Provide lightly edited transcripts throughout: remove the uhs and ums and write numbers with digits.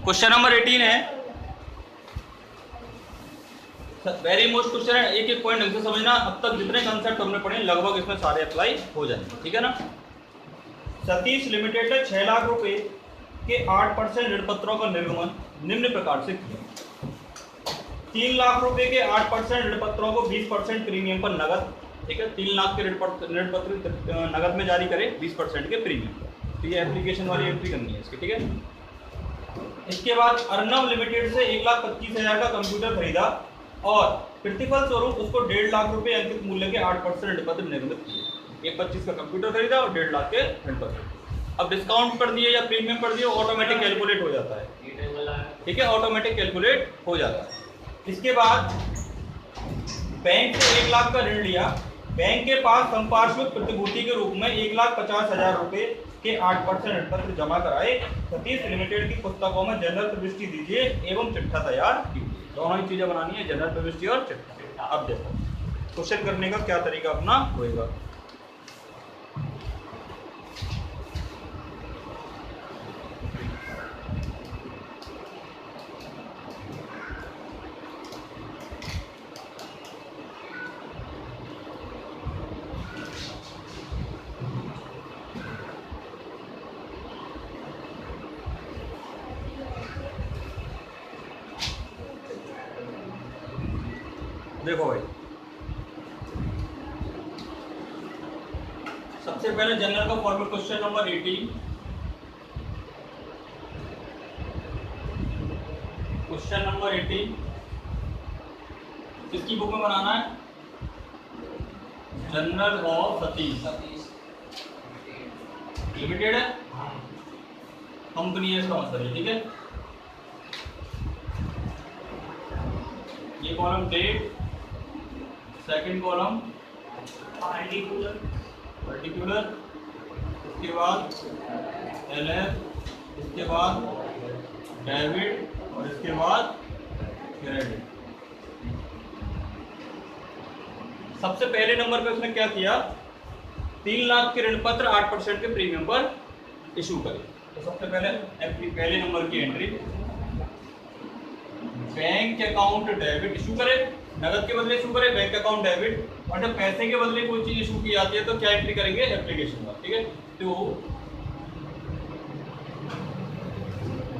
Question number 18 है, very most question है। एक एक पॉइंट ढंग से समझना। अब तक जितने कंसेप्ट हमने पढ़े लगभग इसमें सारे अप्लाई हो जाएंगे, ठीक है ना। सतीश लिमिटेड ने 6 लाख रुपए के 8% ऋण पत्रों का निर्गमन निम्न प्रकार से किया। 3 लाख रुपए के 8% ऋण पत्रों को 20% प्रीमियम पर नगद, ठीक है, 3 लाख के ऋण पत्र नगद में जारी करे 20% के प्रीमियम पर। तो ये एप्लीकेशन वाली एंट्री करनी है इसकी, ठीक है। इसके बाद अर्नव लिमिटेड से 1,25,000 का कंप्यूटर खरीदा और प्रतिफल स्वरूप उसको 1.5 लाख रुपए अंकित मूल्य के 8% ऋण पत्र निर्मित किए। 1,25,000 का कंप्यूटर खरीदा और 1.5 लाख के ऋण पत्र। अब डिस्काउंट कर दिए या प्रीमियम कर दिए, ऑटोमेटिक कैलकुलेट हो जाता है, ठीक है, ऑटोमेटिक कैलकुलेट हो जाता है। इसके बाद बैंक से 1 लाख का ऋण लिया। बैंक के पास संपार्श्विक प्रतिभूति के रूप में 1,50,000 रुपए के 8% ऋण पत्र जमा कराए। सतीश लिमिटेड की पुस्तकों में जनरल प्रविष्टि दीजिए एवं चिट्ठा तैयार कीजिए। दोनों ही चीजें बनानी है, जनरल प्रविष्टि और चिट्ठा। अब देखो क्वेश्चन करने का क्या तरीका अपना होएगा। देखो भाई, सबसे पहले जनरल का format question number 18। Question number 18 किसकी बुक में बनाना है? जनरल ऑफ सतीश लिमिटेड है, कंपनी है इसका मतलब, ठीक है। ये column date, second column particular, इसके बाद एलएफ, इसके बाद डेबिट और इसके बाद क्रेडिट। सबसे पहले नंबर पे उसने क्या किया? 3 लाख के ऋण पत्र 8% के प्रीमियम पर इशू करे। तो सबसे पहले नंबर की entry, bank account debit issue करे, नगद के बदले इशू करे बैंक अकाउंट डेबिट। और जब पैसे के बदले कोई चीज इशू की जाती है तो क्या एंट्री करेंगे? एप्लीकेशन का, ठीक है। तो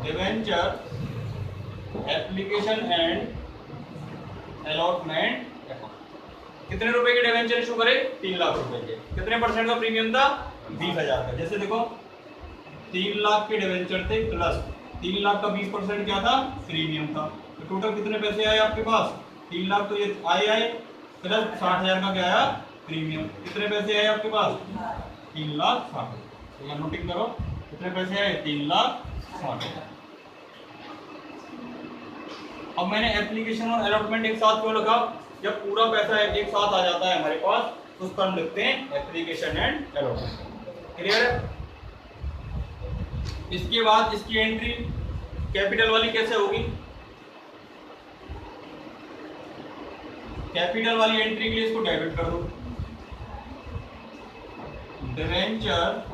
debenture application and allotment account. कितने रुपए के डिवेंचर इशू करे? 3 लाख रुपए के। कितने परसेंट का प्रीमियम था? 20,000 का। जैसे देखो 3 लाख के डिवेंचर थे प्लस 3 लाख का 20% क्या था? प्रीमियम था। तो टोटल कितने पैसे आए आपके पास? 3 लाख तो ये आए प्लस 60,000 का क्या आया? प्रीमियम। कितने पैसे आए आपके पास? 3,60,000। तो यहाँ नोटिंग करो कितने पैसे आए? 3,60,000। अब मैंने एप्लीकेशन और अलॉटमेंट एक साथ क्यों रखा? जब पूरा पैसा एक साथ आ जाता है हमारे पास तो उस पर हम लिखते हैं एप्लीकेशन एंड अलॉटमेंट। क्लियर है? इसके बाद इसकी एंट्री कैपिटल वाली कैसे होगी? कैपिटल वाली एंट्री के लिए इसको डेबिट कर दो। Debenture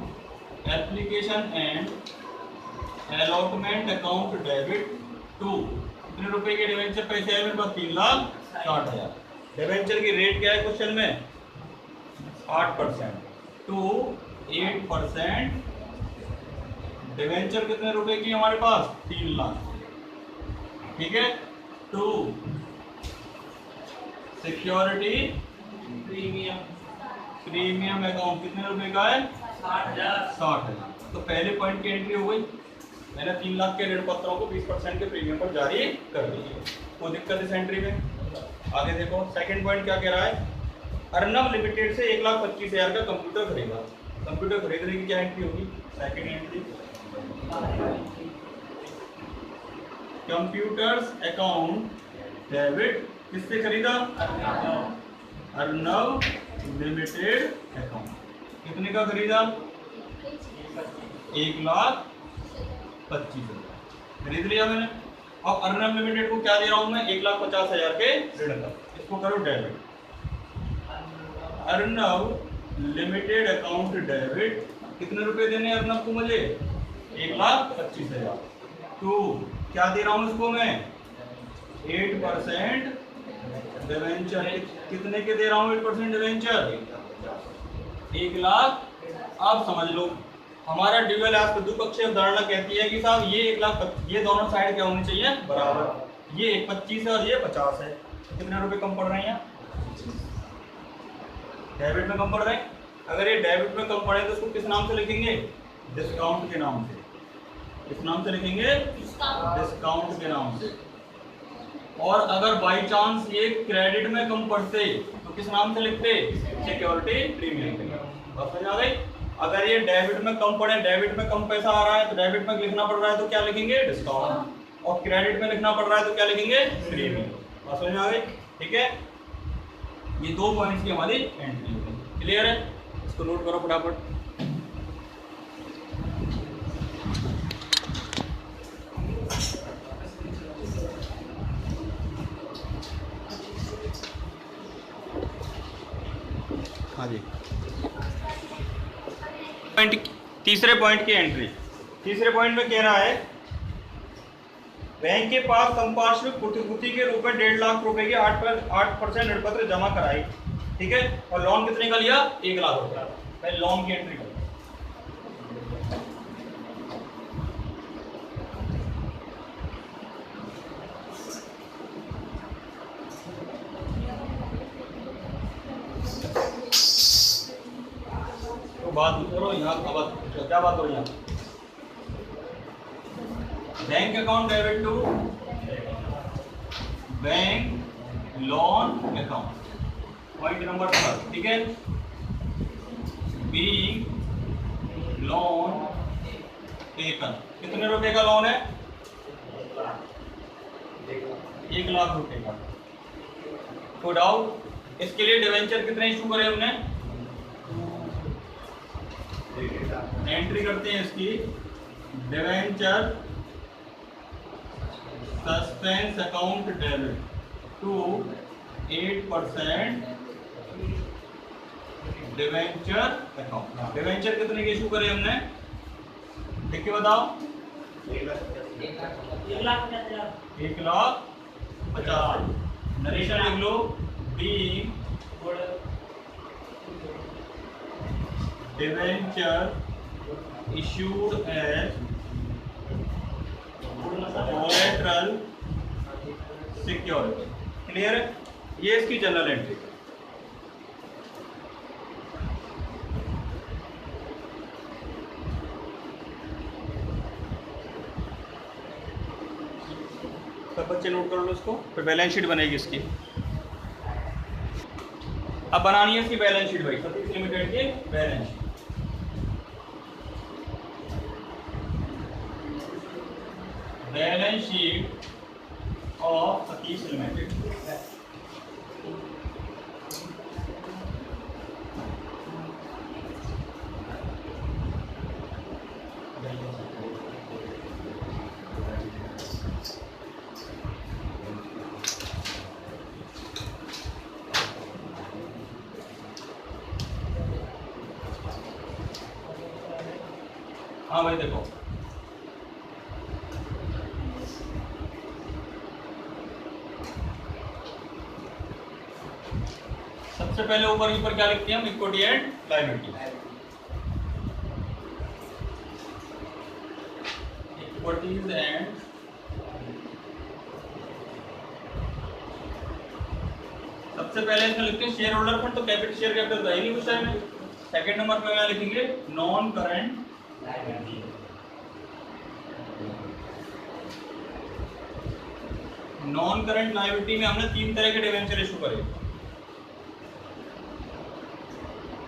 application and allotment account debit to, कितने रुपए के डिवेंचर पैसे आए मेरे पास? 3,60,000। डिवेंचर की रेट क्या है क्वेश्चन में? 8% टू 8%। डिवेंचर कितने रुपए की हमारे पास? 3 लाख, ठीक है। टू सिक्योरिटी प्रीमियम अकाउंट कितने रुपए का है? 60,000। तो पहले पॉइंट की एंट्री हो गई। मैंने 3 लाख के ऋण पत्रों को 20% के प्रीमियम पर जारी कर दिए। कोई दिक्कत इस एंट्री में? आगे देखो सेकंड पॉइंट क्या कह रहा है? अर्नव लिमिटेड से 1,25,000 का कंप्यूटर खरीदा। कंप्यूटर खरीदने की क्या एंट्री होगी? Second entry, computers account debit. किससे खरीदा? Arnav limited account. कितने का खरीदा? 1,25,000 खरीद लिया मैंने। अब अर्नव लिमिटेड को क्या दे रहा हूं मैं? 1,50,000 के ऋण का। इसको करो debit. Arnav limited account debit. कितने रुपए देने अर्नव को मुझे? 1,25,000 टू क्या दे रहा हूं इसको मैं 8% डिवेंचर। कितने के दे रहा हूं 8% डिवेंचर 1 लाख। अब समझ लो हमारा ड्यूअल एज द्विपक्षीय अवधारणा कहती है कि साहब ये 1 लाख, ये दोनों साइड क्या होनी चाहिए बराबर, ये 25 है और ये 50 है। कितने रुपए कम पड़ रहे हैं डेबिट में कम पड़ रहे हैं। अगर ये डेबिट में कम पड़े तो इसको किस नाम से लिखेंगे डिस्काउंट के नाम से। किस नाम से लिखेंगे डिस्काउंट के नाम से। और अगर बाई चांस ये क्रेडिट में कम पड़ते तो किस नाम से लिखते सिक्योरिटी प्रीमियम। बात समझ आ गई। अगर ये डेबिट में कम पड़े, डेबिट में कम पैसा आ रहा है तो डेबिट में लिखना पड़ रहा है तो क्या लिखेंगे डिस्काउंट, और क्रेडिट में लिखना पड़ रहा है तो क्या लिखेंगे प्रीमियम। बात समझ आ गई। ठीक है, ये 2 पॉइंट्स की हमारी एंट्री होगी। क्लियर है, इसको नोट करो फटाफट। हाँ जी, तीसरे पॉइंट की एंट्री। तीसरे पॉइंट में कह रहा है बैंक के पास संपार्श्विक प्रतिभूति के रूप में 1.5 लाख रुपए की 8% ऋण पत्र जमा कराई। ठीक है, और लोन कितने का लिया 1 लाख रुपया। पहले लोन की एंट्री करो। तो बात करो यहाँ, क्या बात करो यहाँ bank account debit to bank loan account. Point number 3, ठीक है, बी लोन टेकन। कितने रुपए का लोन है 1 लाख रुपए का। तो डाउट इसके लिए डिवेंचर कितने इशू करे हमने, एंट्री करते हैं इसकी debenture suspense account debit to 8% debenture account. Debenture कितने के इशू करे हमने लिख के बताओ 1,50,000। नरेशन लिख लो be debenture issued as collateral security। Clear है, ये इसकी जनरल एंट्री। सब बच्चे नोट कर लो इसको, फिर बैलेंस शीट बनेगी इसकी। अब बनानी है इसकी बैलेंस शीट भाई, सतीश लिमिटेड की balance sheet. Balance sheet of Satish limited. हाँ भाई देखो, सबसे पहले ऊपर क्या लिखते हैं हम, equity and liability. Equities and सबसे पहले इसमें लिखते हैं शेयर होल्डर फंड, तो कैपिटल शेयर कैपिटल है नहीं कुछ टाइम में। सेकंड नंबर पे क्या लिखेंगे non current liability. Non current liability में हमने 3 तरह के डिवेंचर इशू करे।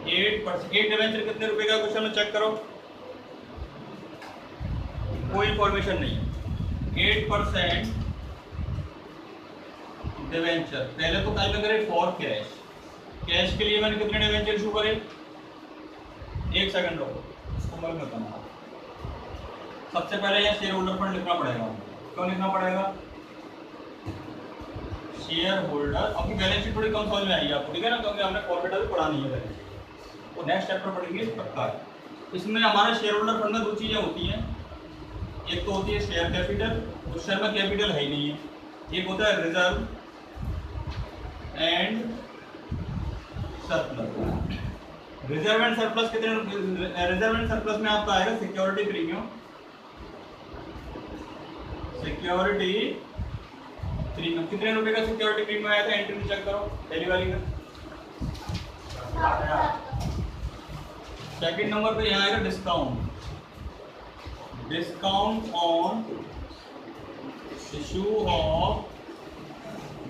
8% डिवेंचर कितने रुपए का, क्वेश्चन में चेक करो, कोई इंफॉर्मेशन नहीं है। 8% डिवेंचर पहले तो टाइप करें फॉर कैश। कैश के लिए मैंने कितने डिवेंचर इशू करे, 1 सेकंड रुको, इसको मैं बताऊंगा। सबसे पहले यह शेयर होल्डर फंड लिखना पड़ेगा। क्यों लिखना पड़ेगा, शेयर होल्डर। अपनी बैलेंस शीट थोड़ी कम समझ में आएगी आपको, ठीक है ना, क्योंकि हमने फॉर्मेट भी पढ़ा नहीं है बैलेंस शीट, वो नेक्स्ट चैप्टर पढ़ेंगे पक्का। इसमें हमारे शेयर होल्डर फंड में 2 चीज़ें होती हैं, एक तो होती है शेयर कैपिटल, उस शेयर में कैपिटल है ही नहीं है। एक होता है reserve and surplus. Reserve and surplus कितने, रिजर्व एंड सरप्लस में आपका आएगा सिक्योरिटी प्रीमियम, सिक्योरिटी प्रीमियम कितने रुपए का सिक्योरिटी प्रीमियम आया था, एंट्री में चेक करो पहली वाली का। सेकंड नंबर पे यहाँ आएगा discount, discount on issue of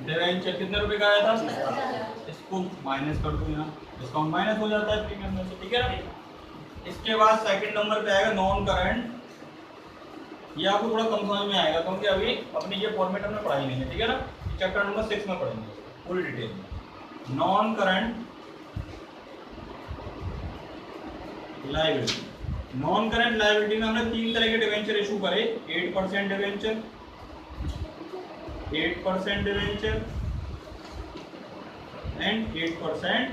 debenture कितने रुपए का आया था, इसको माइनस कर दो, यहाँ डिस्काउंट माइनस हो जाता है प्रीमियम में से, ठीक है ना। इसके बाद सेकंड नंबर पे आएगा नॉन करंट, ये आपको थोड़ा कम समझ में आएगा क्योंकि अभी अपनी ये फॉर्मेट हमने पढ़ाई नहीं है, ठीक है ना। चैप्टर नंबर 6 में पढ़ेंगे पूरी डिटेल में। Non current liability, non current liability में हमने 3 तरह के डिवेंचर इशू करे, 8% डिवेंचर, 8% डिवेंचर एंड 8%।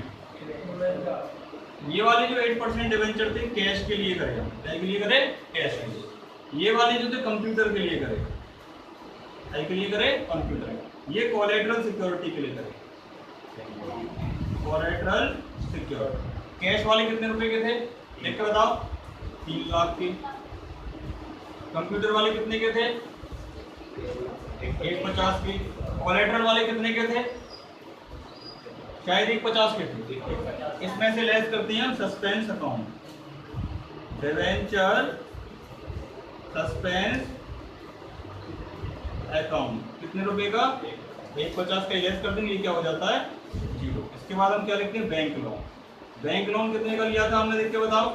ये वाली जो 8% डिवेंचर थे कैश के लिए करे, क्या के लिए करे, कैश के लिए। ये वाली जो थे कंप्यूटर के लिए करे, क्या के लिए करे, कंप्यूटर। ये कोलैटरल सिक्योरिटी के लिए करे, कोलैटरल सिक्योरिटी। कैश वाले कितने रुपए के थे देख के बताओ, 3 लाख के। कंप्यूटर वाले कितने के थे, 150 के। कोलैटरल वाले कितने के थे, शायद 150 के थे। इसमें से लेस करते हैं हम suspense account, debenture suspense account कितने रुपए का, 150 का लेस कर देंगे, ये क्या हो जाता है 0। इसके बाद हम क्या लिखते हैं, बैंक लोन। बैंक लोन कितने का लिया था हमने देख के बताओ,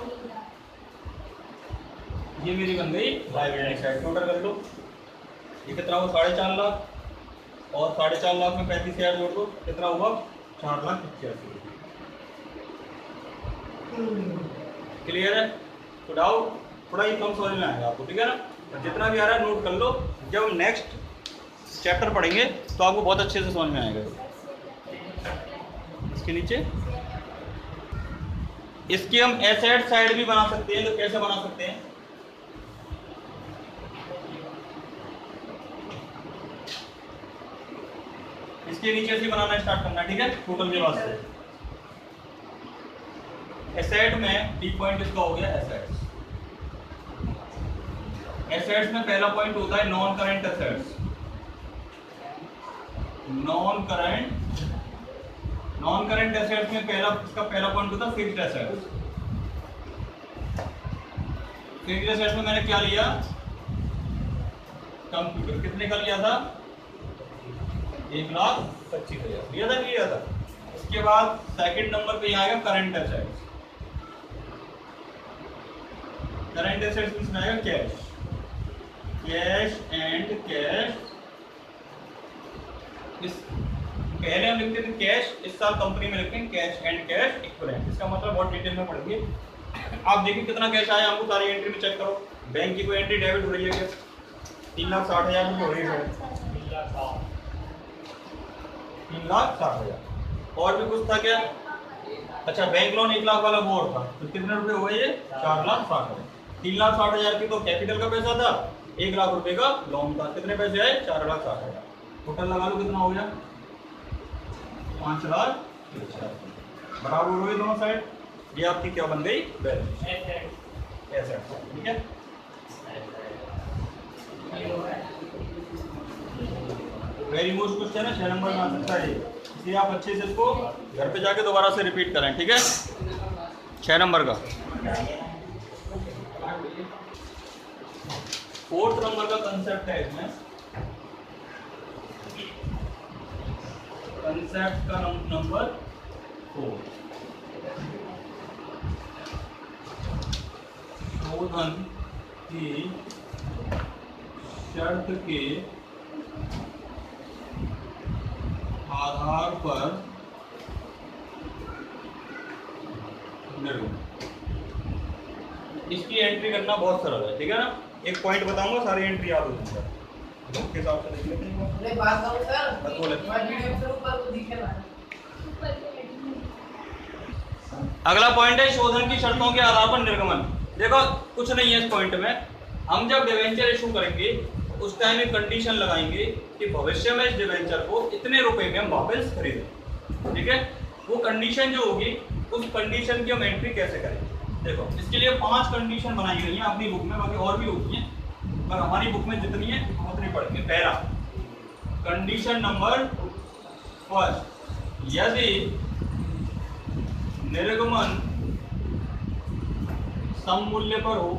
ये मेरी बन गई लायबिलिटी साइड। टोटल कर लो, ये कितना हुआ 4.5 लाख, और 4.5 लाख में 35,000 जोड़ दो, कितना हुआ 4,85,000। क्लियर है। तो डाउट थोड़ा ही कम समझ में आएगा आपको, ठीक है ना। और जितना भी आ रहा है नोट कर लो, जब हम नेक्स्ट चैप्टर पढ़ेंगे तो आपको बहुत अच्छे से समझ में आएगा। इसके नीचे इसकी हम एसेट साइड भी बना सकते हैं, तो कैसे बना सकते हैं, इसके नीचे से बनाना स्टार्ट करना, ठीक है। टोटल के वास्ते एसेट में डी पॉइंट इसका हो गया एसेट्स। एसेट्स में पहला पॉइंट होता है non current assets. Non current assets में पहला पॉइंट होता है फिक्स्ड एसेट्स। फिक्स्ड एसेट्स में मैंने क्या लिया, कंप्यूटर कितने का लिया था, 1,25,000 लिया था। इसके बाद सेकंड नंबर पे यहाँ आएगा करंट एसेट्स। करंट एसेट्स में आएगा कैश, कैश एंड कैश। इस पहले हम लिखते थे कैश, इस साल कंपनी में लिखते हैं कैश एंड कैश इक्विवेलेंट। इसका मतलब बहुत डिटेल में पढ़ेंगे। आप देखिए कितना कैश आया हमको, सारी एंट्री में चेक करो। बैंक की कोई एंट्री डेबिट हो रही है क्या, 3,60,000 रुपये हो रही है, 3,60,000। और भी कुछ था क्या, अच्छा बैंक लोन 1 लाख वाला वो और था, तो कितने रुपए हुए ये 4,60,000। 3,60,000 की तो कैपिटल का पैसा था, 1 लाख रुपए का लोन था, कितने पैसे आए 4,60,000। टोटल लगा लो कितना हो गया 5 लाख, बराबर हो गई दोनों साइड। ये आपकी क्या बन गई, बैलेंस एसेट, ठीक है। वेरी मोस्ट क्वेश्चन है 6 नंबर में आ सकता है, इसलिए आप अच्छे से इसको घर पे जाके दोबारा से रिपीट करें, ठीक है। 6 नंबर का। 4th नंबर का कंसेप्ट है इसमें, कंसेप्ट का नंबर 4, शोधन की शर्त के आधार पर निर्गमन। इसकी एंट्री करना बहुत सरल है, ठीक है ना। एक पॉइंट बताऊंगा, सारी एंट्री याद हो जाएगी उसके हिसाब से देख लेते हैं। बात करूं सर, अगला पॉइंट है शोधन की शर्तों के आधार पर निर्गमन। देखो कुछ नहीं है इस पॉइंट में, हम जब डिवेंचर इशू करेंगे उस टाइम एक कंडीशन लगाएंगे कि भविष्य में इस डिवेंचर को इतने रुपए में हम वापस खरीदें। ठीक है, वो कंडीशन जो होगी उस कंडीशन की हम एंट्री कैसे करेंगे। देखो इसके लिए 5 कंडीशन बनाई गई हैं अपनी बुक में, बाकी और भी होती हैं पर हमारी बुक में जितनी है उतनी पढ़ेंगे। पहला कंडीशन नंबर फर्स्ट, यदि निर्गमन सम मूल्य पर हो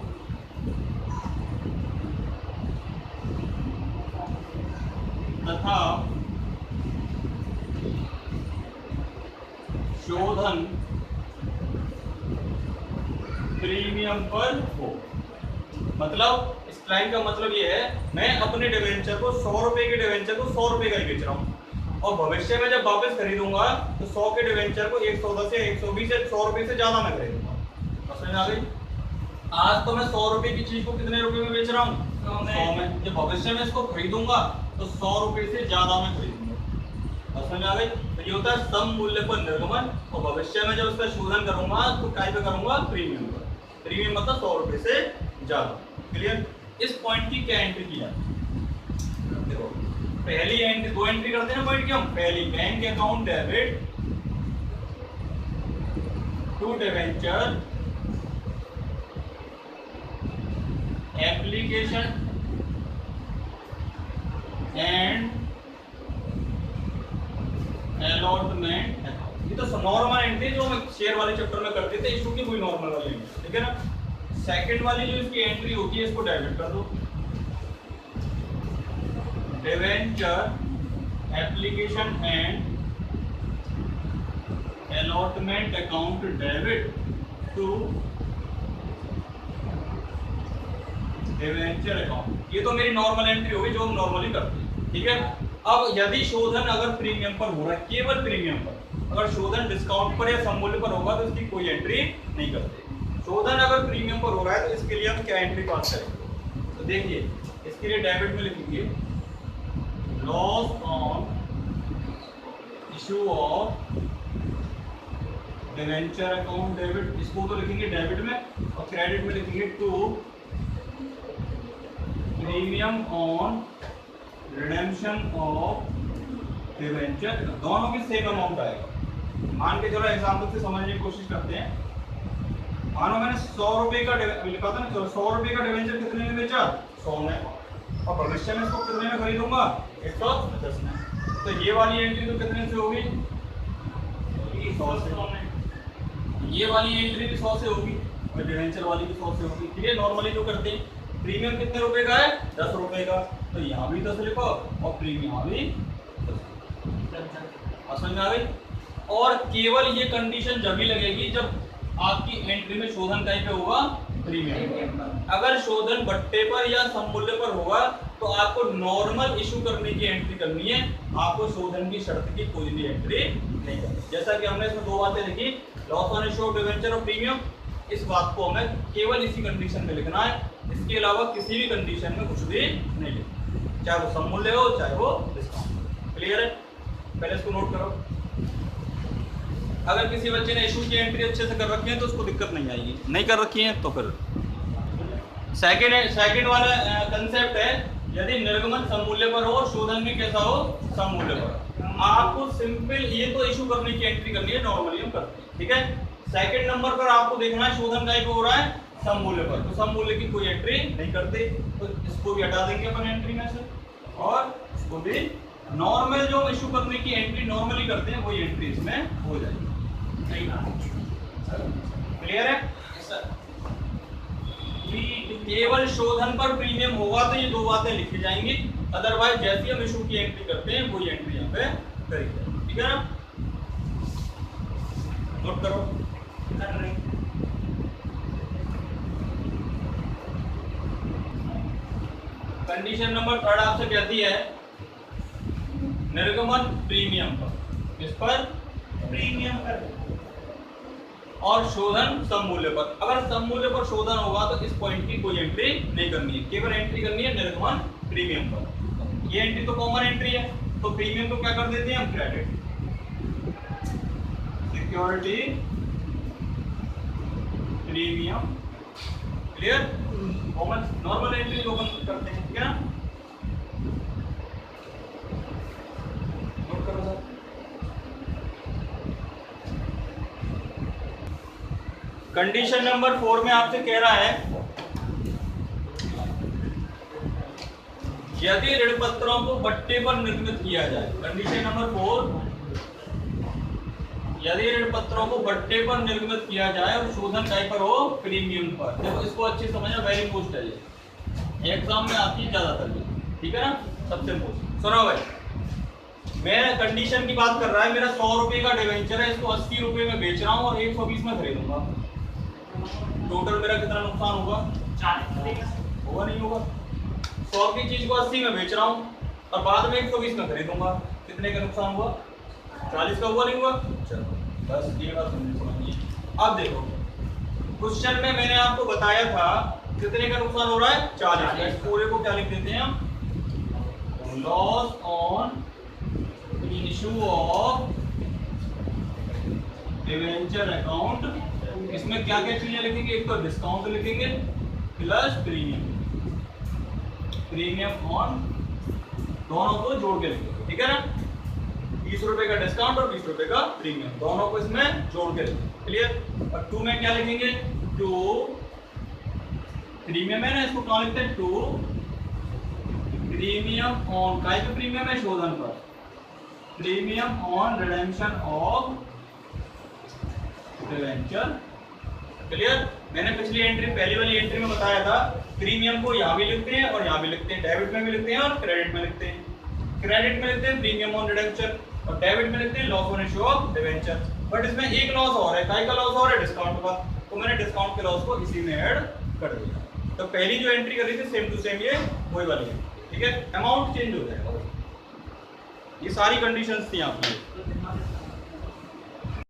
तथा शोधन प्रीमियम पर हो। मतलब इस लाइन का मतलब ये है मैं अपने डिवेंचर को 100 रुपए के डिवेंचर को 100 रुपए का ही बेच रहा हूँ और भविष्य में जब वापस खरीदूंगा तो 100 के डिवेंचर को 110 या 120 या 100 रुपए से ज्यादा मैं खरीदूंगा। समझ आ गई? आज तो मैं 100 रुपए की चीज को कितने रुपए में बेच रहा हूँ? 100 में। जब भविष्य में इसको खरीदूंगा तो 100 रुपए से ज्यादा मैं खरीदूंगा। समझ आ गई? तो ये होता है सम मूल्य पर निर्गमन और भविष्य में जब उसका शोधन करूंगा तो काय पे करूंगा? प्रीमियम पर। प्रीमियम मतलब 100 रुपए से ज्यादा। क्लियर? इस पॉइंट की क्या एंट्री की जाती है? देखो पहली एंट्री, 2 एंट्री करते हैं ना पॉइंट की हम। पहली bank account debit to debenture application and allotment account. ये तो नॉर्मल एंट्री जो हम शेयर वाले चैप्टर में करते थे, इशू की कोई नॉर्मल वाली एंट्री। ठीक है ना? सेकंड वाली जो इसकी एंट्री होती है इसको डेबिट कर दो। Debenture application and allotment account debit to debenture account. ये तो मेरी नॉर्मल एंट्री होगी जो हम नॉर्मली करते हैं। ठीक है, अब यदि शोधन अगर प्रीमियम पर हो रहा है, केवल प्रीमियम पर, अगर शोधन डिस्काउंट पर या सममूल्य पर होगा तो इसकी कोई एंट्री नहीं करते। शोधन अगर प्रीमियम पर हो रहा है तो इसके लिए हम क्या एंट्री पास करेंगे? तो देखिए इसके लिए डेबिट में लिखेंगे loss on issue of debenture account debit, इसको तो लिखेंगे डेबिट में, और क्रेडिट में लिखेंगे to premium on redemption of debenture. दोनों की सेम अमाउंट आएगा। मान के चलो एग्जांपल से समझने की कोशिश करते हैं। मानो मैंने 100 रुपए का लिखा था ना, 100 रुपए का डिवेंचर कितने में बेचा? 100 में, और भविष्य में इसको कितने में खरीदूंगा? 110 में। तो ये वाली एंट्री तो कितने से होगी? 100 से। ये वाली एंट्री भी 100 से होगी और डिवेंचर वाली भी 100 से होगी। ठीक है, नॉर्मली जो करते हैं प्रीमियम कितने रुपए का है? 10 रुपए का, तो यहाँ भी 10 लिखो और प्रीमियम भी 10। समझ में आ गई? और केवल ये कंडीशन जब ही लगेगी जब आपकी एंट्री में शोधन कहीं पे होगा? प्रीमियम। अगर शोधन बट्टे पर या सममूल्य पर होगा तो आपको नॉर्मल इशू करने की एंट्री करनी है, आपको शोधन की शर्त की कोई भी एंट्री नहीं करनी। जैसा कि हमने इसमें 2 बातें लिखी, loss on issue of debenture और प्रीमियम, इस बात को हमें केवल इसी कंडीशन में लिखना है, इसके अलावा किसी भी कंडीशन में कुछ भी नहीं लिखना, चाहे वो सममूल्य हो चाहे वो डिस्काउंट। क्लियर है? पहले इसको नोट करो। अगर किसी बच्चे ने इशू की एंट्री अच्छे से कर रखी है तो उसको दिक्कत नहीं आएगी, नहीं कर रखी है तो फिर सेकंड वाला कंसेप्ट है, यदि निर्गमन सममूल्य पर हो और शोधन भी कैसा हो? सममूल्य पर। आपको सिंपल ये तो इशू करने की एंट्री करनी है, नॉर्मली हम करते हैं। ठीक है, सेकंड नंबर पर आपको देखना है शोधन का हो रहा है सममूल्य पर, तो सममूल्य की कोई एंट्री नहीं करते, तो इसको भी हटा देंगे अपन एंट्री में से, और इसको भी नॉर्मल जो इशू करने की एंट्री नॉर्मली करते हैं वही एंट्री इसमें हो जाएगी। क्लियर है? केवल शोधन पर प्रीमियम होगा तो ये 2 बातें लिखी जाएंगी, अदरवाइज जैसी हम इशू की एंट्री करते हैं वही एंट्री यहाँ पे करेंगे। ठीक है ना? नोट करो। कंडीशन नंबर 3 आपसे कहती है निर्गमन प्रीमियम पर, इस पर प्रीमियम कर और शोधन सममूल्य पर। अगर सममूल्य पर शोधन होगा तो इस पॉइंट की कोई एंट्री नहीं करनी है, केवल एंट्री करनी है निर्गमन प्रीमियम पर। ये एंट्री तो कॉमन एंट्री है, तो प्रीमियम को क्या कर देते हैं हम? Credit. Security premium clear? Common normal entry open करते हैं, ठीक है ना? नोट करो सर। कंडीशन नंबर 4 में आपसे कह रहा है यदि ऋण पत्रों को बट्टे पर निर्मित किया जाए। कंडीशन नंबर 4, यदि ऋण पत्रों को बट्टे पर निर्मित किया जाए और शोधन काय पर हो? प्रीमियम पर। देखो इसको अच्छी समझना, वेरी इंपॉर्टेंट है ये, एग्जाम में आती है ज्यादातर ये, ठीक है ना? सबसे इंपॉर्टेंट। सुनो भाई, मैं कंडीशन की बात कर रहा है, मेरा 100 रुपए का डिवेंचर है, इसको 80 रुपए में बेच रहा हूँ और 120 में खरीदूंगा। टोटल मेरा कितना नुकसान होगा? 40 होगा, नहीं होगा? 100 की चीज को 80 में बेच रहा हूँ और बाद में 120 में खरीदूंगा, कितने का नुकसान हुआ? 40 का हुआ, नहीं हुआ? चलो बस ये बात समझिए। अब देखो क्वेश्चन में मैंने आपको बताया था कितने का नुकसान हो रहा है? 40 का। इस पूरे को क्या लिख देते हैं हम? Loss on issue of debenture account. इसमें क्या क्या चीजें लिखेंगे? एक तो डिस्काउंट लिखेंगे प्लस प्रीमियम, प्रीमियम ऑन, दोनों को जोड़ के लिखेंगे, ठीक है ना? 20 रुपए का डिस्काउंट और 20 रुपए का प्रीमियम, दोनों को इसमें जोड़ के लिखेंगे। क्लियर? और 2 में क्या लिखेंगे? 2 प्रीमियम है ना, इसको कहाँ लिखते हैं? 2 प्रीमियम ऑन, काय पे प्रीमियम है? शोधन पर। Premium on redemption of debenture. Clear? मैंने पिछली एंट्री, पहली वाली एंट्री में बताया था प्रीमियम को यहाँ भी लिखते हैं और यहाँ भी लिखते हैं, डेबिट में भी लिखते हैं और क्रेडिट में लिखते हैं। क्रेडिट में लिखते हैं प्रीमियम ऑन रिडेम्पशन और डेबिट में लिखते हैं loss on issue of debenture. But इसमें एक लॉस और है, काय का लॉस और है? डिस्काउंट का, तो मैंने डिस्काउंट के लॉस को इसी में ऐड कर दिया। तो पहली जो एंट्री करी थी सेम टू सेम ये वही वाली है, ठीक है? अमाउंट चेंज हो जाएगा, ये सारी कंडीशंस थी आपकी।